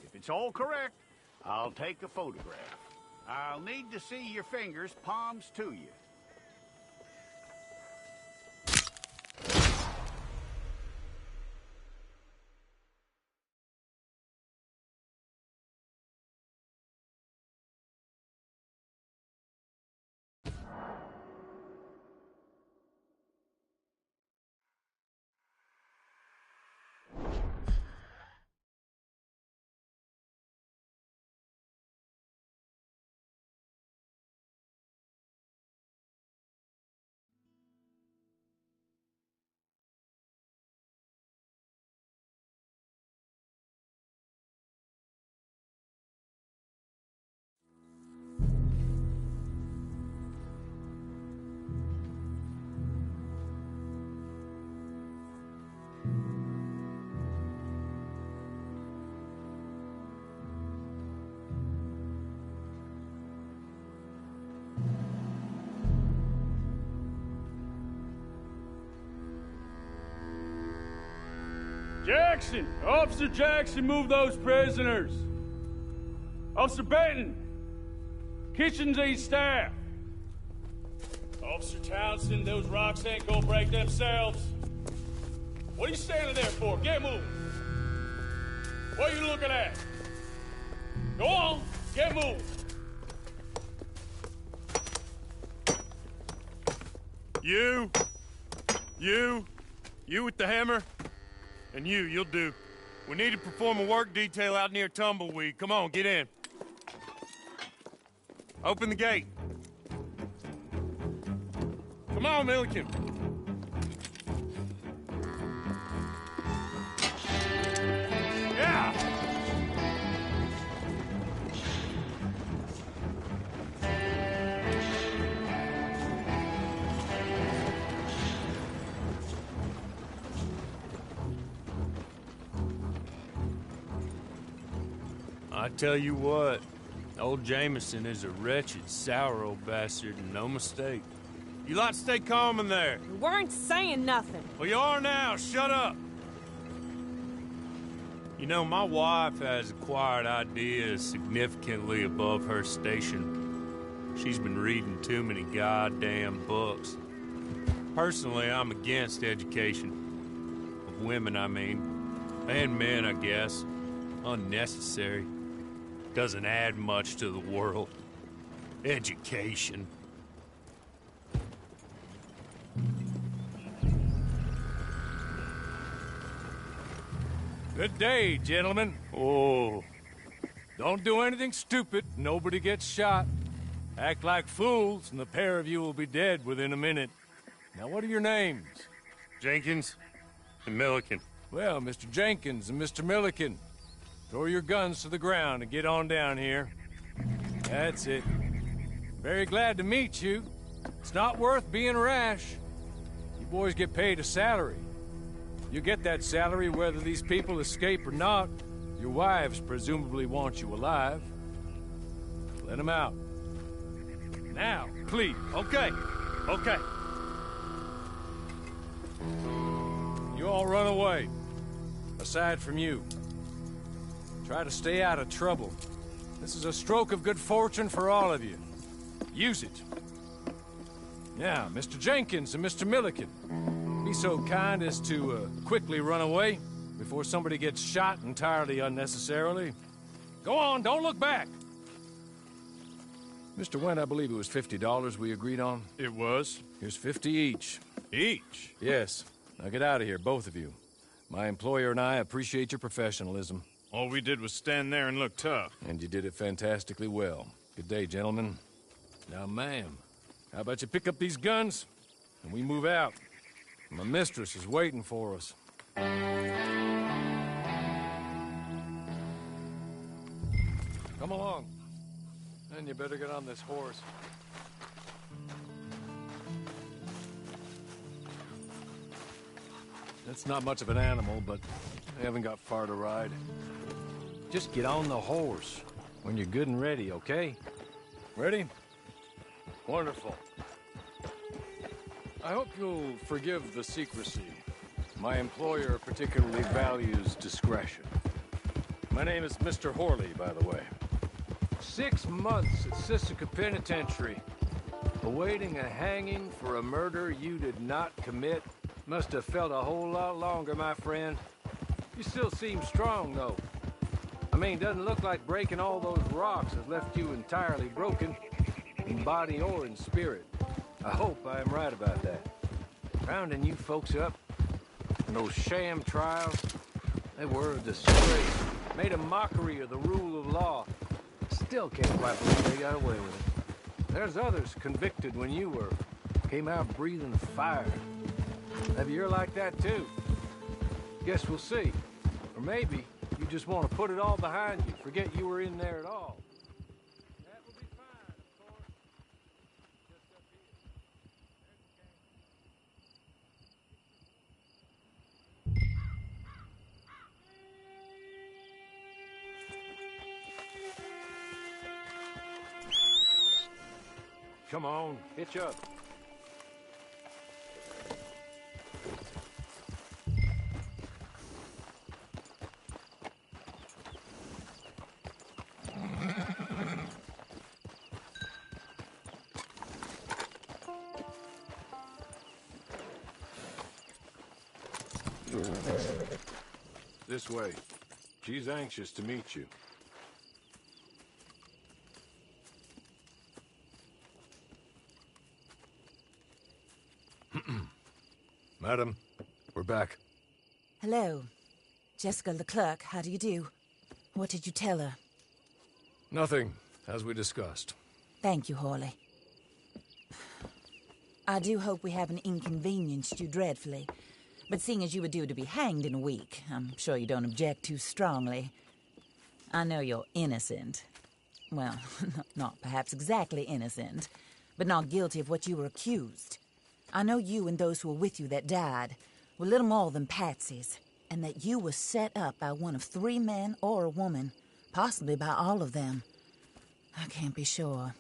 If it's all correct, I'll take a photograph. I'll need to see your fingers, palms to you. Jackson! Officer Jackson, move those prisoners! Officer Benton! Kitchens aid staff! Officer Townsend, those rocks ain't gonna break themselves. What are you standing there for? Get moving! What are you looking at? Go on, get moving! You with the hammer? And you'll do. We need to perform a work detail out near Tumbleweed. Come on, get in. Open the gate. Come on, Milliken. Yeah! I tell you what, old Jameson is a wretched, sour old bastard, and no mistake. You lot stay calm in there. We weren't saying nothing. Well, you are now. Shut up. You know, my wife has acquired ideas significantly above her station. She's been reading too many goddamn books. Personally, I'm against education. Of women, I mean. And men, I guess. Unnecessary. Doesn't add much to the world. Education. Good day, gentlemen. Oh. Don't do anything stupid. Nobody gets shot. Act like fools, and the pair of you will be dead within a minute. Now, what are your names? Jenkins and Milliken. Well, Mr. Jenkins and Mr. Milliken, throw your guns to the ground and get on down here. That's it. Very glad to meet you. It's not worth being rash. You boys get paid a salary. You get that salary whether these people escape or not. Your wives presumably want you alive. Let them out. Now, please. Okay. Okay. You all run away. Aside from you. Try to stay out of trouble. This is a stroke of good fortune for all of you. Use it. Now, Mr. Jenkins and Mr. Milliken, be so kind as to quickly run away before somebody gets shot entirely unnecessarily. Go on, don't look back. Mr. Wendt, I believe it was $50 we agreed on. It was. Here's 50 each. Each? Yes. Now get out of here, both of you. My employer and I appreciate your professionalism. All we did was stand there and look tough. And you did it fantastically well. Good day, gentlemen. Now, ma'am, how about you pick up these guns, and we move out? My mistress is waiting for us. Come along. And you better get on this horse. It's not much of an animal, but I haven't got far to ride. Just get on the horse. when you're good and ready, okay? Ready? Wonderful. I hope you'll forgive the secrecy. My employer particularly values discretion. My name is Mr. Horley, by the way. 6 months at Sissica Penitentiary, awaiting a hanging for a murder you did not commit. Must have felt a whole lot longer, my friend. You still seem strong, though. I mean, doesn't look like breaking all those rocks has left you entirely broken, in body or in spirit. I hope I am right about that. Rounding you folks up, and those sham trials, they were a disgrace. Made a mockery of the rule of law. Still can't quite believe they got away with it. There's others convicted when you were. Came out breathing fire. Maybe you're like that too. Guess we'll see. Or maybe you just want to put it all behind you. Forget you were in there at all. That will be fine, of course. Just up here. Come on, hitch up. This way. She's anxious to meet you. Madam, we're back. Hello. Jessica Leclerc, how do you do? What did you tell her? Nothing, as we discussed. Thank you, Horley. I do hope we haven't inconvenienced you dreadfully. But seeing as you were due to be hanged in a week, I'm sure you don't object too strongly. I know you're innocent. Well, not perhaps exactly innocent, but not guilty of what you were accused. I know you and those who were with you that died were little more than patsies, and that you were set up by one of 3 men or a woman, possibly by all of them. I can't be sure,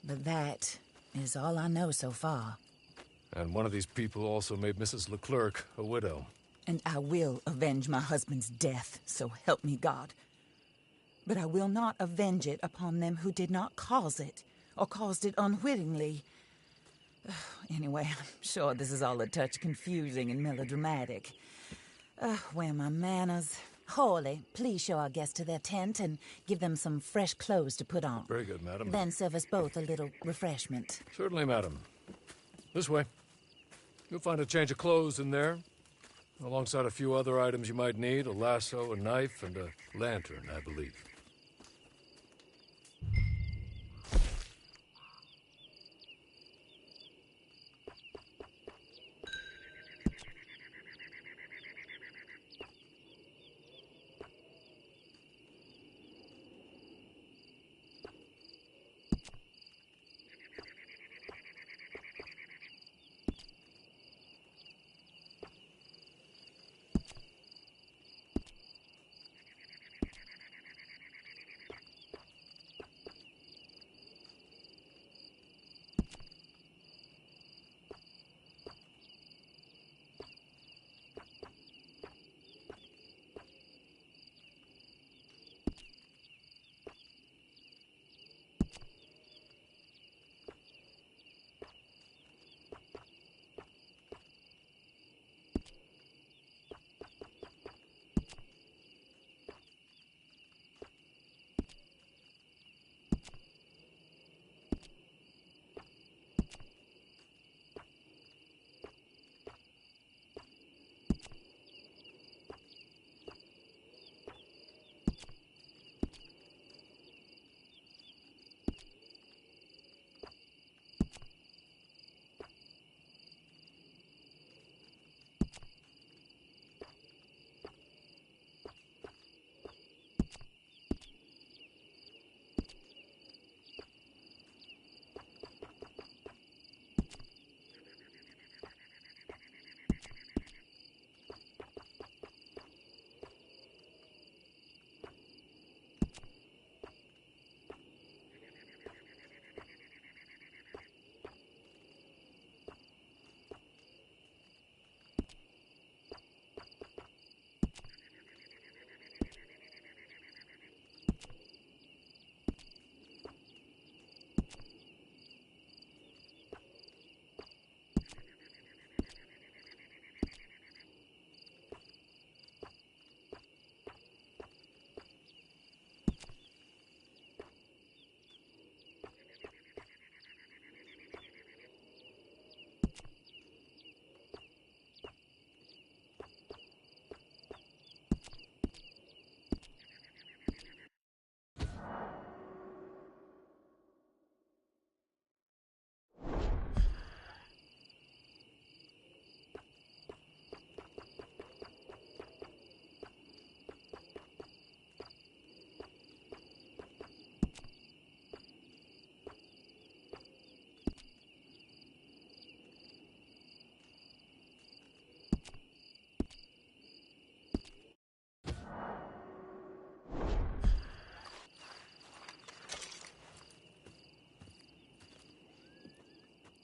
but that is all I know so far. And one of these people also made Mrs. Leclerc a widow. And I will avenge my husband's death, so help me God. But I will not avenge it upon them who did not cause it, or caused it unwittingly. Anyway, I'm sure this is all a touch confusing and melodramatic. Where are my manners? Horley, please show our guests to their tent and give them some fresh clothes to put on. Very good, madam. Then serve us both a little refreshment. Certainly, madam. This way. You'll find a change of clothes in there, alongside a few other items you might need, a lasso, a knife, and a lantern, I believe.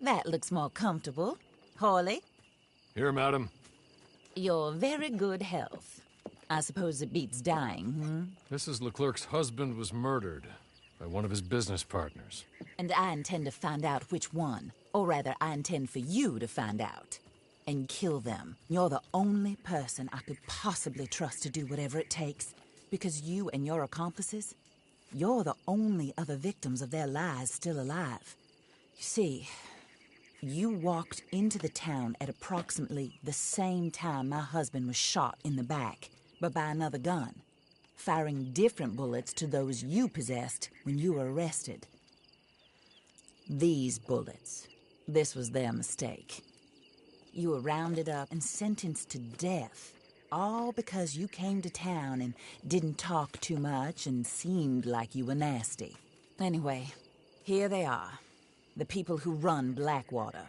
That looks more comfortable. Hawley, Here, madam. your very good health. I suppose it beats dying, Mrs. Leclerc's husband was murdered by one of his business partners. And I intend to find out which one. Or rather, I intend for you to find out. And kill them. You're the only person I could possibly trust to do whatever it takes. Because you and your accomplices, you're the only other victims of their lies still alive. You see, you walked into the town at approximately the same time my husband was shot in the back, but by another gun, firing different bullets to those you possessed when you were arrested. These bullets, this was their mistake. You were rounded up and sentenced to death, all because you came to town and didn't talk too much and seemed like you were nasty. Anyway, here they are, the people who run Blackwater.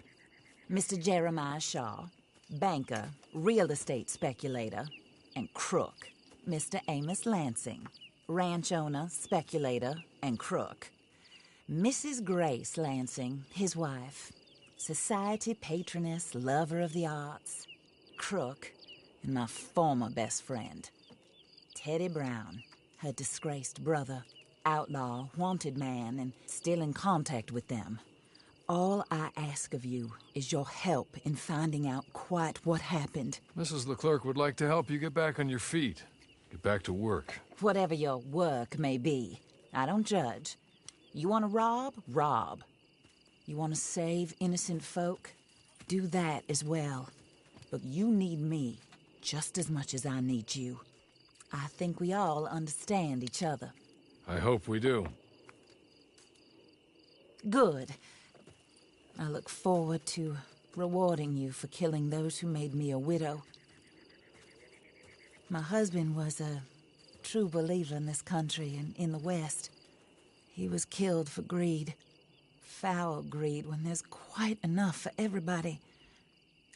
Mr. Jeremiah Shaw, banker, real estate speculator, and crook. Mr. Amos Lansing, ranch owner, speculator, and crook. Mrs. Grace Lansing, his wife, society patroness, lover of the arts, crook, and my former best friend. Teddy Brown, her disgraced brother, outlaw, wanted man, and still in contact with them. All I ask of you is your help in finding out quite what happened. Mrs. Leclerc would like to help you get back on your feet. Get back to work. Whatever your work may be, I don't judge. You want to rob? Rob. You want to save innocent folk? Do that as well. But you need me just as much as I need you. I think we all understand each other. I hope we do. Good. I look forward to rewarding you for killing those who made me a widow. My husband was a true believer in this country and in the West. He was killed for greed. Foul greed when there's quite enough for everybody.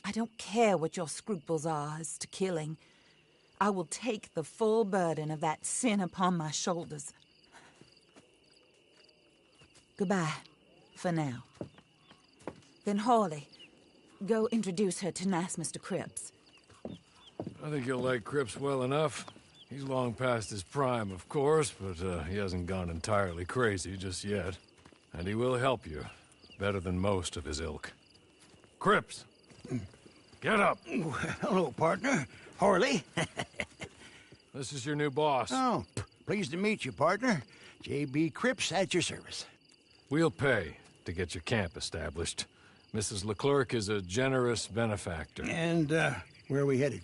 I don't care what your scruples are as to killing. I will take the full burden of that sin upon my shoulders. Goodbye, for now. Then Hawley, go introduce her to nice Mr. Cripps. I think you'll like Cripps well enough. He's long past his prime, of course, but he hasn't gone entirely crazy just yet. And he will help you, better than most of his ilk. Cripps! Get up! Hello, partner. Harley. This is your new boss. Oh, pleased to meet you, partner. J.B. Cripps at your service. We'll pay to get your camp established. Mrs. Leclerc is a generous benefactor. And, where are we headed?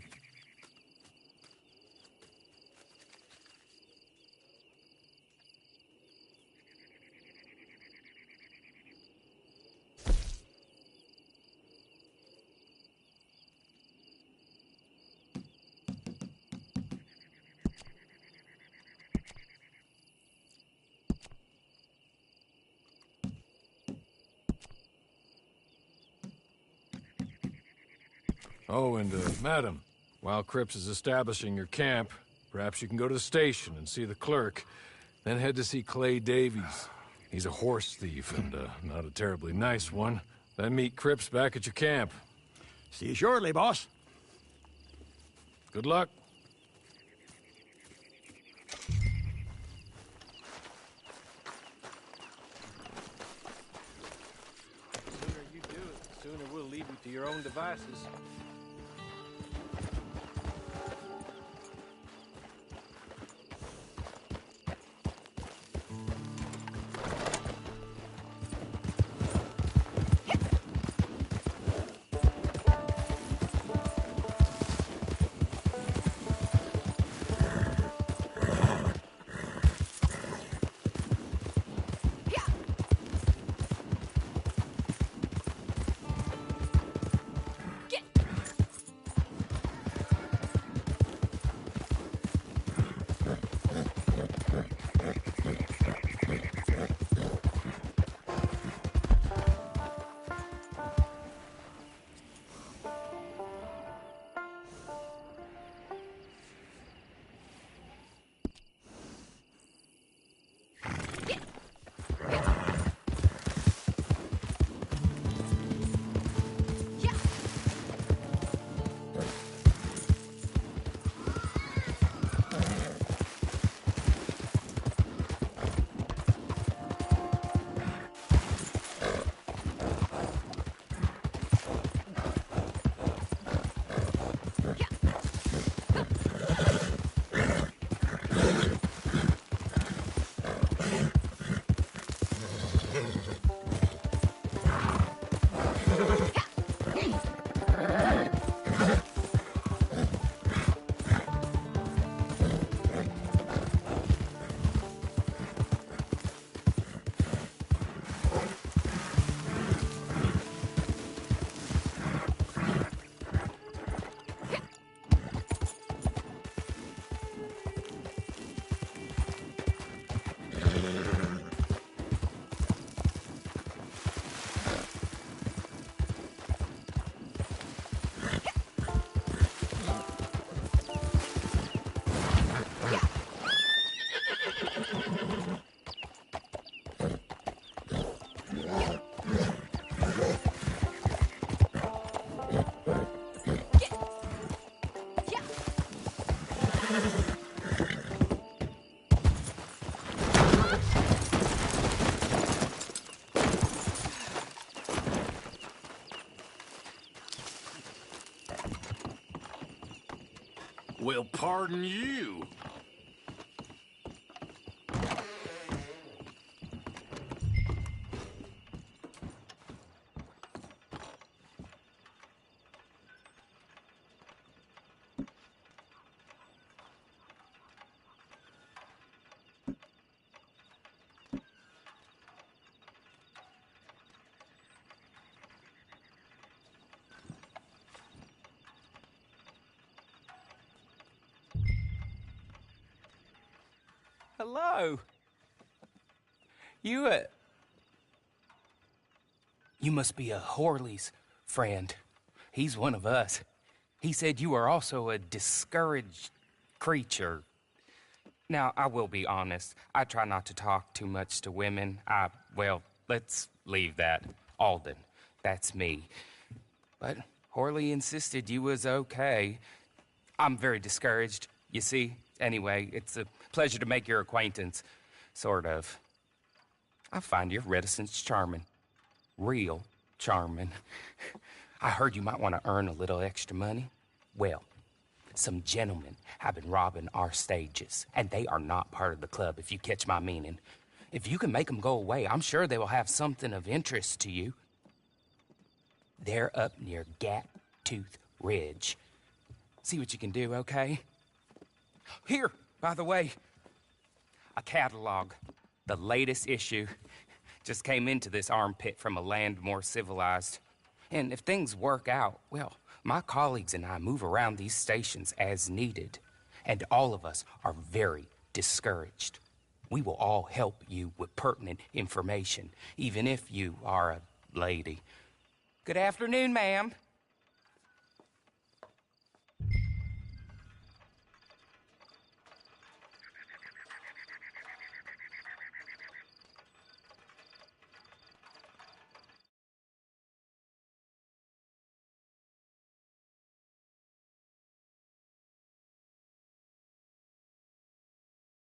Oh, and, madam, while Cripps is establishing your camp, perhaps you can go to the station and see the clerk, then head to see Clay Davies. He's a horse thief, and, not a terribly nice one. Then meet Cripps back at your camp. See you shortly, boss. Good luck. The sooner you do it, the sooner we'll leave you to your own devices. Well, pardon you. Hello. You must be a Horley's friend. He's one of us. He said you are also a discouraged creature. Now, I will be honest. I try not to talk too much to women. Well, let's leave that. Alden, that's me. But Horley insisted you was okay. I'm very discouraged, you see. Anyway, it's a pleasure to make your acquaintance. Sort of. I find your reticence charming. Real charming. I heard you might want to earn a little extra money. Well, some gentlemen have been robbing our stages, and they are not part of the club, if you catch my meaning. If you can make them go away, I'm sure they will have something of interest to you. They're up near Gap-Tooth Ridge. See what you can do, okay? Here, by the way, a catalog. The latest issue just came into this armpit from a land more civilized. And if things work out, well, my colleagues and I move around these stations as needed. And all of us are very discouraged. We will all help you with pertinent information, even if you are a lady. Good afternoon, ma'am.